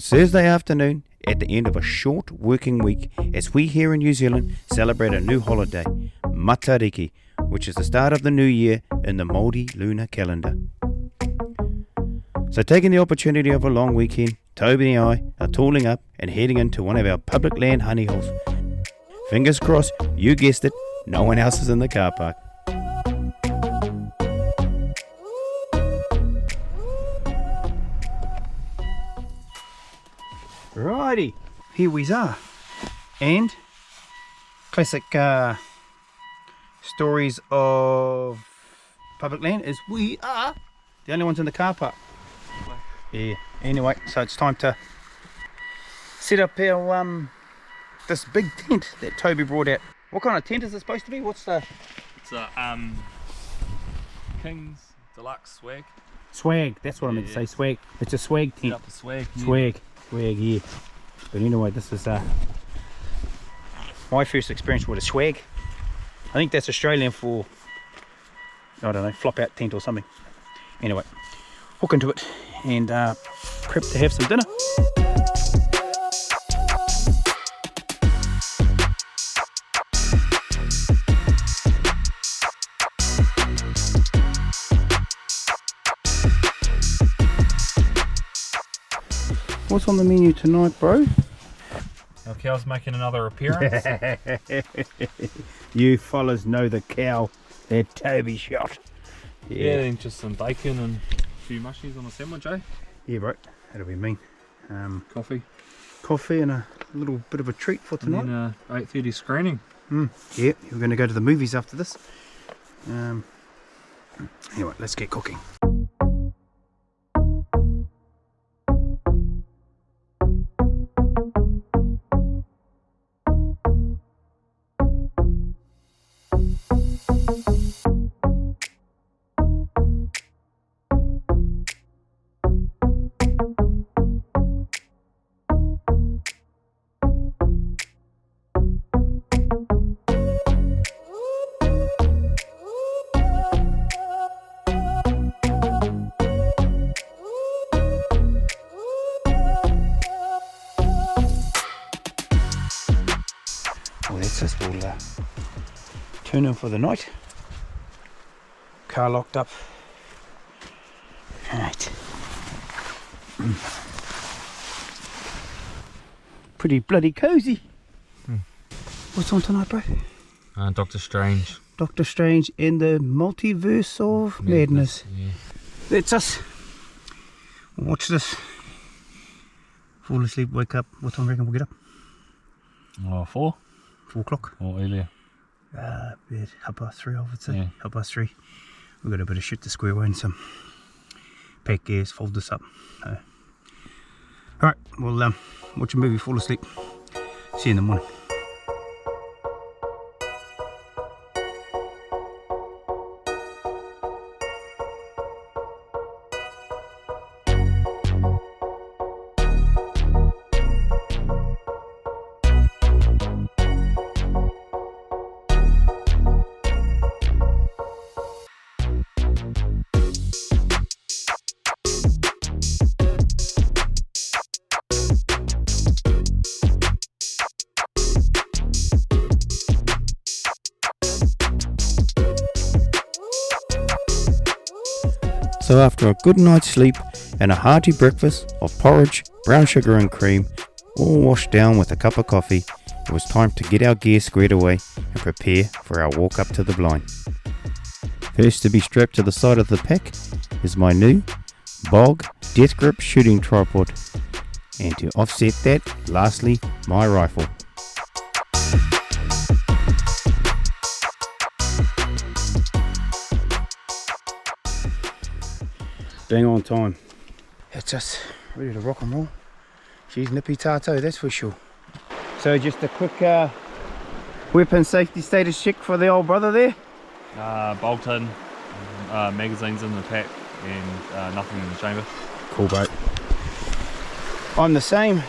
It's Thursday afternoon at the end of a short working week as we here in New Zealand celebrate a new holiday, Matariki, which is the start of the new year in the Māori lunar calendar. So taking the opportunity of a long weekend, Toby and I are tooling up and heading into one of our public land honey holes. Fingers crossed, you guessed it, no one else is in the car park. Righty, here we are. And classic stories of public land is we are the only ones in the car park. Yeah, anyway, so it's time to set up our this big tent that Toby brought out. What kind of tent is it supposed to be? What's the... It's a King's Deluxe Swag. Swag, that's what I meant to say, swag. It's a swag tent. Set up a swag. Swag, yeah. But anyway, this is my first experience with a swag. I think that's Australian for, I don't know, flop out tent or something. Anyway, hook into it and prep to have some dinner. What's on the menu tonight, bro? Our cow's making another appearance. You fellas know the cow that Toby shot. Yeah, and just some bacon and a few mushies on a sandwich, eh? Yeah, bro, that'll be mean. Coffee And a little bit of a treat for tonight. And then 8:30 screening. Yeah, we're going to go to the movies after this. Anyway, let's get cooking. We'll turn in for the night. Car locked up. Right. Pretty bloody cozy. What's on tonight, bro? Doctor Strange. Doctor Strange in the multiverse of madness. Yeah. That's us. We'll watch this. Fall asleep, wake up. What time do you reckon we'll get up? 4 o'clock. or earlier. About 3:30, I would say. Yeah. 3:30. We've got a bit of shit to square away and some pack gears, fold this up. Alright, we'll watch a movie, fall asleep. See you in the morning. So after a good night's sleep and a hearty breakfast of porridge, brown sugar and cream, all washed down with a cup of coffee, it was time to get our gear squared away and prepare for our walk up to the blind. First to be strapped to the side of the pack is my new Bog Deathgrip shooting tripod, and to offset that, lastly, my rifle. Bang on time. It's us ready to rock and roll. She's nippy tato, that's for sure. So just a quick weapon safety status check for the old brother there. Bolted, magazines in the pack, and nothing in the chamber. Cool, bro. I'm the same.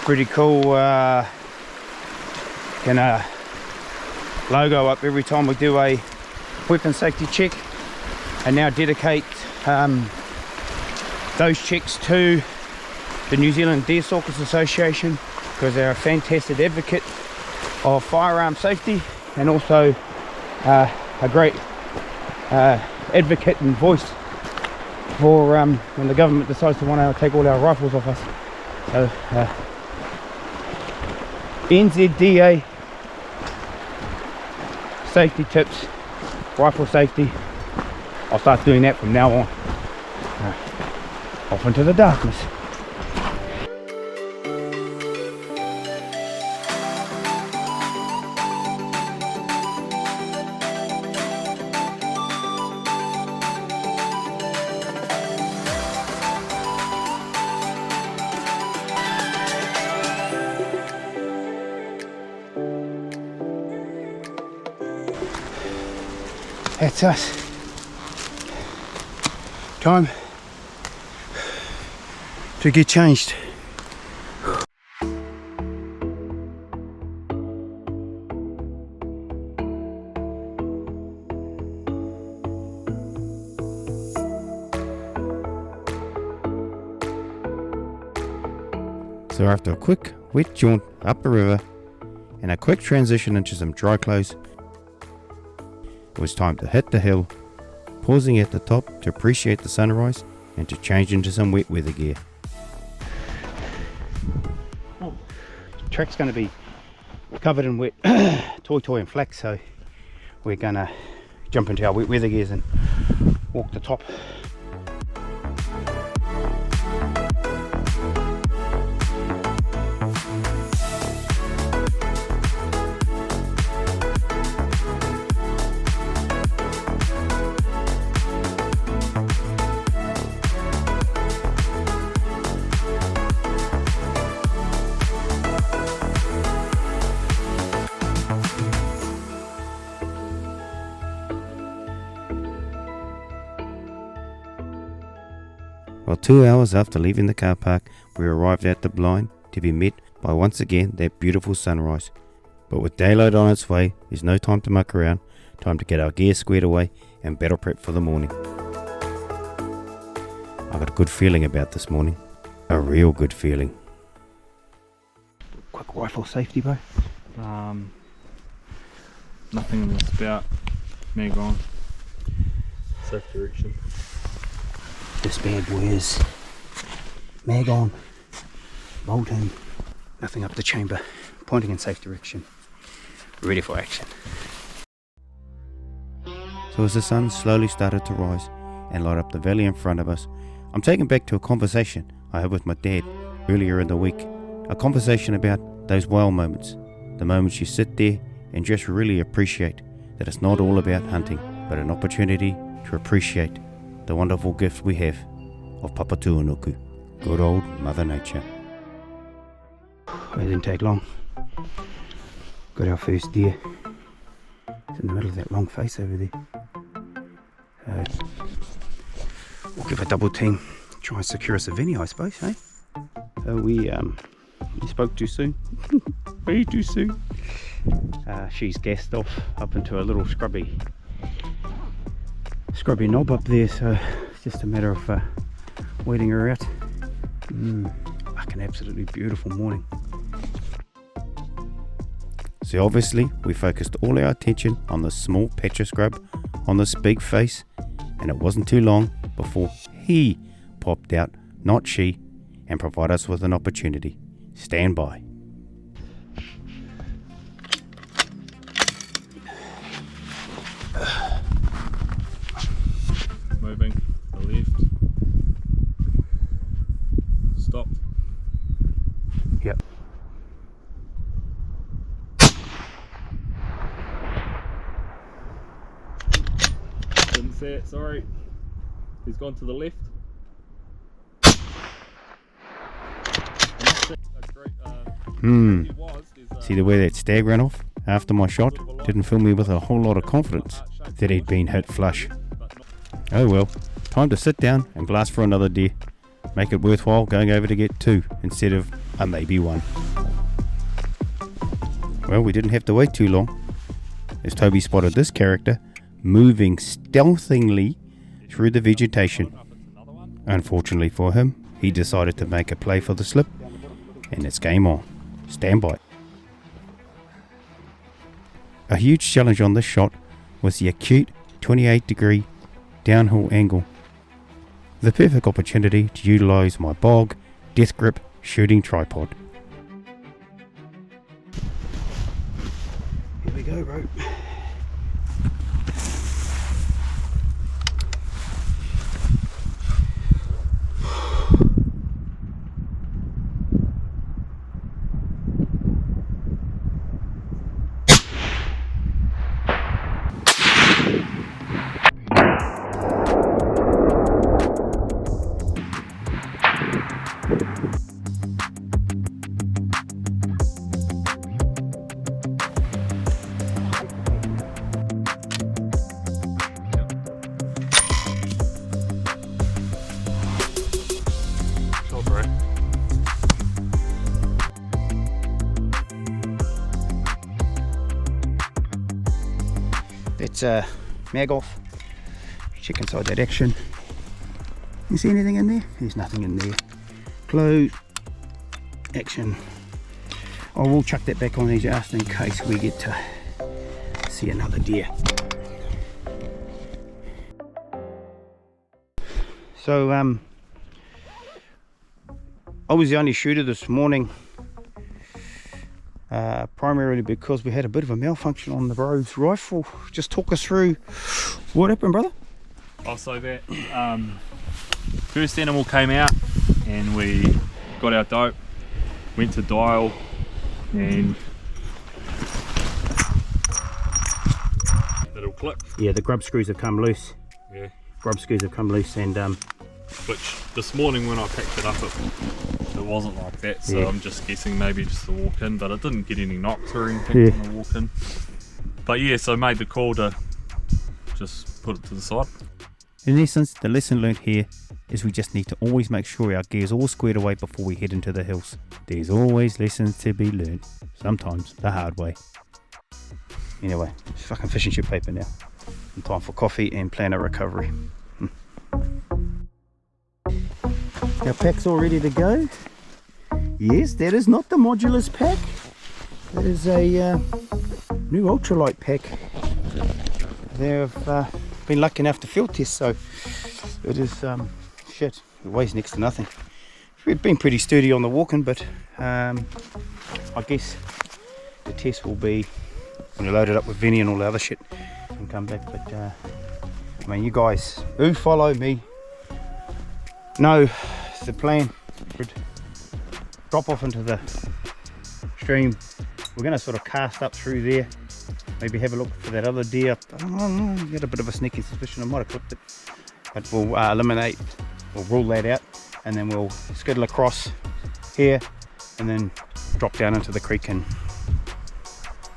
Pretty cool. Gonna logo up every time we do a weapon safety check, and now dedicate those checks to the New Zealand Deer Stalkers Association, because they're a fantastic advocate of firearm safety, and also a great advocate and voice for when the government decides to want to take all our rifles off us. So NZDA safety tips, rifle safety. I'll start doing that from now on. Off into the darkness. That's us. Time to get changed. So after a quick wet jaunt up the river and a quick transition into some dry clothes, it was time to hit the hill, pausing at the top to appreciate the sunrise and to change into some wet weather gear. Track's going to be covered in wet toy and flax, so we're going to jump into our wet weather gears and walk the top. Well, 2 hours after leaving the car park, we arrived at the blind to be met by once again that beautiful sunrise. But with daylight on its way, there's no time to muck around, time to get our gear squared away and battle prep for the morning. I got a good feeling about this morning, a real good feeling. Quick rifle safety, bro. Nothing in this spout. Mag on. Safe direction. This bad boy is mag on, bolt in, nothing up the chamber, pointing in safe direction, ready for action. So as the sun slowly started to rise and light up the valley in front of us, I'm taken back to a conversation I had with my dad earlier in the week. A conversation about those wow moments, the moments you sit there and just really appreciate that it's not all about hunting, but an opportunity to appreciate the wonderful gift we have of Papatuanuku, good old Mother Nature. It didn't take long. Got our first deer. It's in the middle of that long face over there. We'll give a double team, try and secure us a venue, I suppose, hey? So we spoke too soon, way too soon. She's gassed off up into a little scrubby knob up there, so it's just a matter of waiting her out. Like an absolutely beautiful morning. So obviously we focused all our attention on the small patch of scrub on this big face, and it wasn't too long before he popped out, not she, and provided us with an opportunity. Stand by. Moving to the left. Stop. Yep. Didn't see it, sorry. He's gone to the left. See the way that stag ran off after my shot? Didn't fill me with a whole lot of confidence that he'd been hit flush. Oh well, time to sit down and glass for another deer. Make it worthwhile going over to get two instead of a maybe one. Well, we didn't have to wait too long, as Toby spotted this character moving stealthily through the vegetation. Unfortunately for him, he decided to make a play for the slip, and it's game on. Stand by. A huge challenge on this shot was the acute 28-degree downhill angle. The perfect opportunity to utilise my bog Deathgrip shooting tripod. Here we go, bro. That's mag off. Check inside that action. You see anything in there? There's nothing in there. Close. Action. I will chuck that back on there just in case we get to see another deer. So I was the only shooter this morning, primarily because we had a bit of a malfunction on the Rogues rifle. Just talk us through what happened, brother. Oh, so that first animal came out and we got our dope, went to dial, and it'll click. Yeah, the grub screws have come loose. Yeah. Grub screws have come loose, and Which this morning when I picked it up, it wasn't like that. So yeah. I'm just guessing maybe just a walk in, but it didn't get any knocks or anything Yeah. on the walk in. But yeah, so I made the call to just put it to the side. In essence, the lesson learned here is we just need to always make sure our gear's all squared away before we head into the hills. There's always lessons to be learned, sometimes the hard way. anyway, it's fucking fish and chip paper now. And time for coffee and plan a recovery. Our pack's all ready to go. Yes, that is not the modulus pack. That is a new ultralight pack. They've been lucky enough to field test, so it is shit. It weighs next to nothing. We've been pretty sturdy on the walking, but I guess the test will be when you load it up with Vinny and all the other shit and come back. But I mean, you guys who follow me know the plan. Drop off into the stream. We're going to sort of cast up through there, maybe have a look for that other deer. I don't know, get a bit of a sneaky suspicion I might have clipped it, but we'll we'll rule that out, and then we'll skittle across here and then drop down into the creek and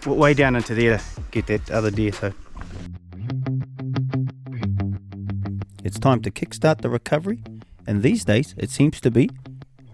way down into there to get that other deer. So It's time to kickstart the recovery, and these days it seems to be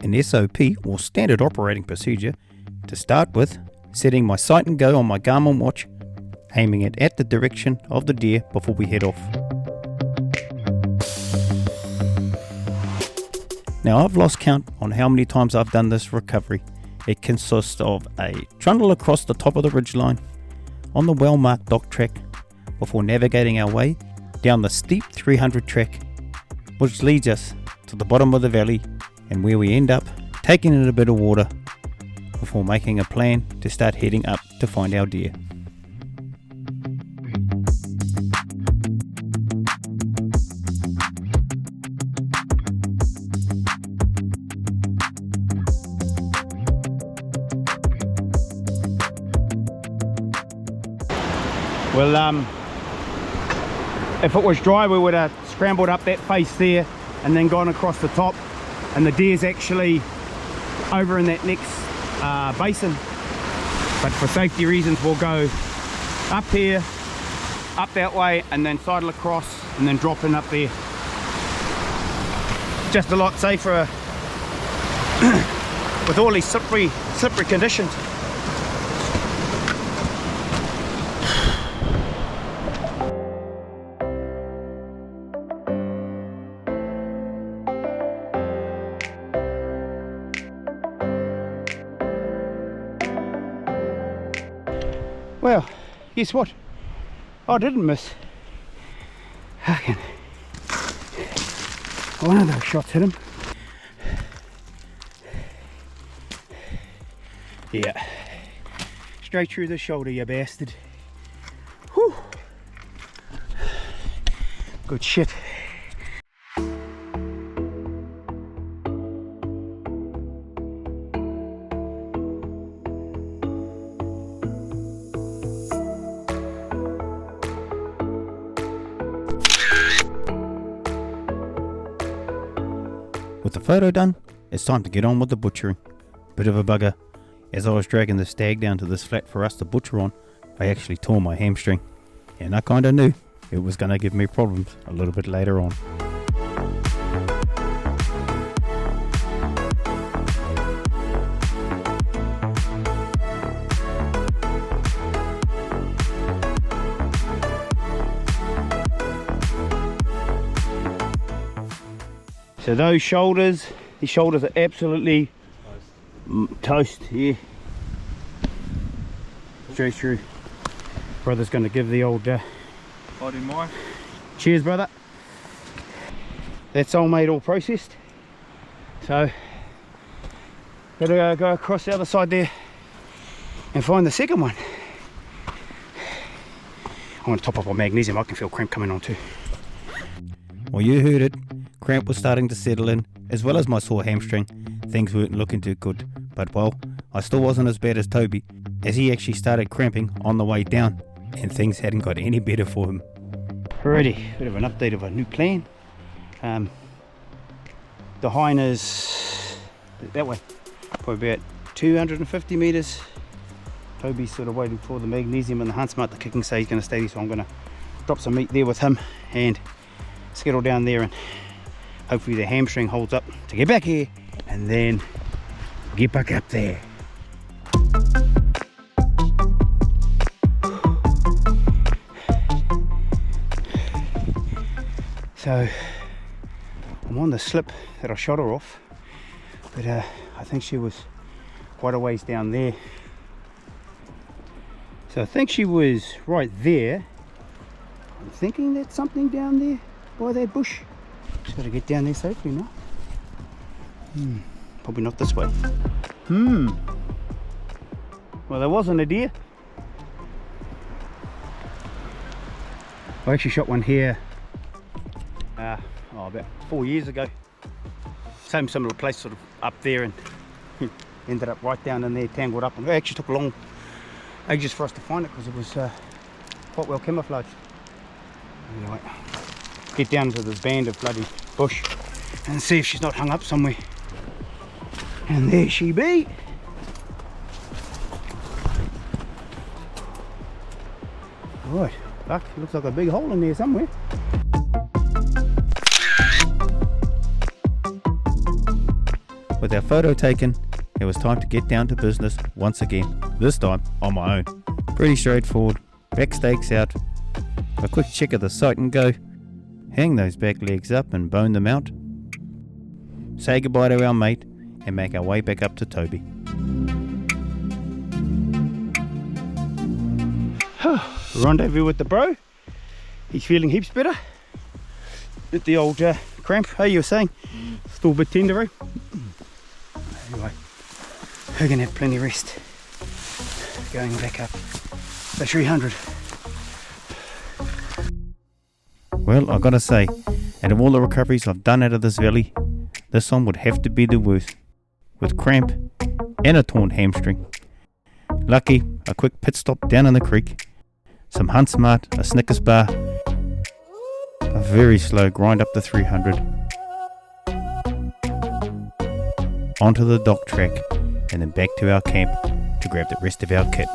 an SOP or standard operating procedure to start with setting my sight and go on my Garmin watch, aiming it at the direction of the deer before we head off. Now I've lost count on how many times I've done this recovery. It consists of a trundle across the top of the ridgeline on the well-marked dock track before navigating our way down the steep 300 track, which leads us to the bottom of the valley and where we end up taking in a bit of water before making a plan to start heading up to find our deer. well, if it was dry, we would have scrambled up that face there and then gone across the top, and the deer's actually over in that next basin. But for safety reasons, we'll go up here, up that way, and then sidle across and then drop in up there. Just a lot safer with all these slippery conditions. Well, guess what? I didn't miss. Fucking. One of those shots hit him. Yeah. Straight through the shoulder, you bastard. Whew. Good shit. With the photo done, it's time to get on with the butchering. Bit of a bugger. As I was dragging the stag down to this flat for us to butcher on, I actually tore my hamstring. And I kinda knew it was gonna give me problems a little bit later on. So those shoulders, these shoulders are absolutely toast, yeah. Straight through. Brother's going to give the old Body more. cheers, brother. That's all made, all processed. So gotta go across the other side there and find the second one. I want to top up on magnesium. I can feel cramp coming on too. Well, you heard it. Cramp was starting to settle in, as well as my sore hamstring. Things weren't looking too good, but well, I still wasn't as bad as Toby, as he actually started cramping on the way down, and things hadn't got any better for him. Alrighty, bit of an update of a new plan. The hind is that way, probably about 250 meters. Toby's sort of waiting for the magnesium and the Huntsmart. The kicking say he's going to stay there, so I'm going to drop some meat there with him and skittle down there, and hopefully the hamstring holds up to get back here and then get back up there. So I'm on the slip that I shot her off, but I think she was quite a ways down there. So I think she was right there. I'm thinking that's something down there by that bush. Just got to get down there safely now. Probably not this way. Well, there wasn't a deer. I actually shot one here about 4 years ago. Same similar place, sort of up there, and ended up right down in there, tangled up. And it actually took long ages for us to find it because it was quite well camouflaged. Anyway, get down to this band of bloody bush and see if she's not hung up somewhere. And there she be. Right, fuck, looks like a big hole in there somewhere. With our photo taken, it was time to get down to business once again, this time on my own. Pretty straightforward. Back stakes out, a quick check of the sight and go, hang those back legs up and bone them out, say goodbye to our mate and make our way back up to Toby. Rendezvous with the bro. He's feeling heaps better. With the old cramp, hey, you were saying? Still a bit tender, eh? Anyway, we're gonna have plenty of rest. Going back up the 300. Well, I gotta say, out of all the recoveries I've done out of this valley, this one would have to be the worst. With cramp and a torn hamstring. Lucky, a quick pit stop down in the creek, some Huntsmart, a Snickers bar, a very slow grind up the 300, onto the dock track, and then back to our camp to grab the rest of our kit.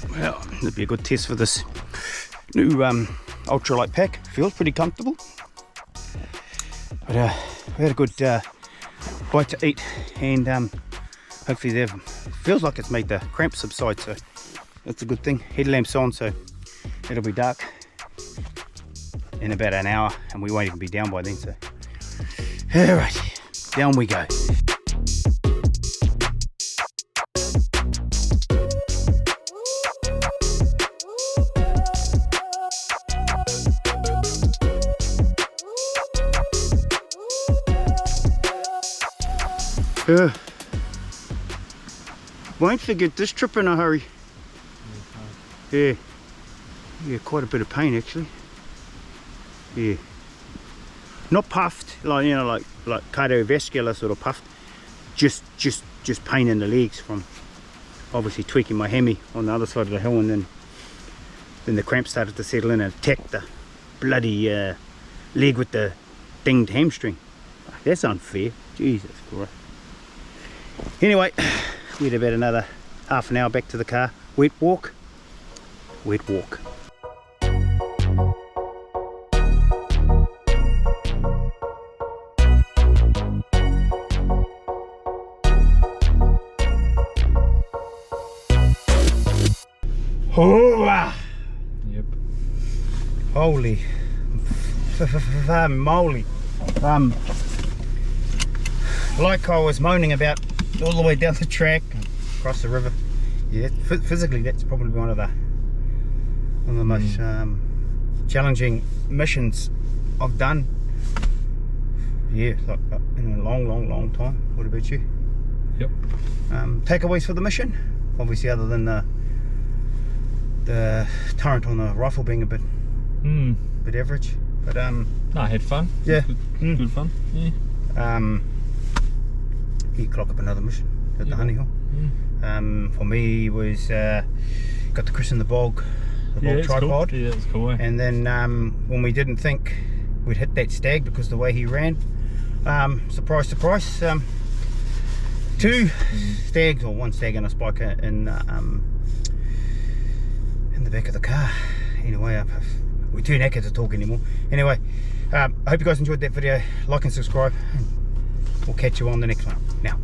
Well, it'd be a good test for this new ultralight pack. Feels pretty comfortable. But we had a good bite to eat, and hopefully they've feels like it's made the cramp subside, so that's a good thing. Headlamp's on, so it'll be dark in about an hour, and we won't even be down by then, so Alright, down we go. Won't forget this trip in a hurry. Yeah, quite a bit of pain actually. Yeah, not puffed, like you know, like cardiovascular sort of puffed. Just pain in the legs from obviously tweaking my hammy on the other side of the hill, and then the cramp started to settle in and attack the bloody leg with the dinged hamstring. That's unfair. Jesus Christ. Anyway, we had about another half an hour back to the car. Wet walk. Oh, Yep. holy moly. Like I was moaning about all the way down the track across the river, yeah, physically that's probably one of the most challenging missions I've done, yeah, like in a long time. What about you? Yep. Takeaways for the mission, obviously, other than the turret on the rifle being a bit average, but No, I had fun. Yeah. Good fun. Yeah. You clock up another mission at the Honey Hill. For me was got to christen the bog tripod. Cool. Yeah, it's cool. And then when we didn't think we'd hit that stag because the way he ran, surprise, two stags, or one stag and a spiker in the back of the car. Anyway, we're too knackered to talk anymore. Anyway, I hope you guys enjoyed that video. Like and subscribe, and we'll catch you on the next one. Now.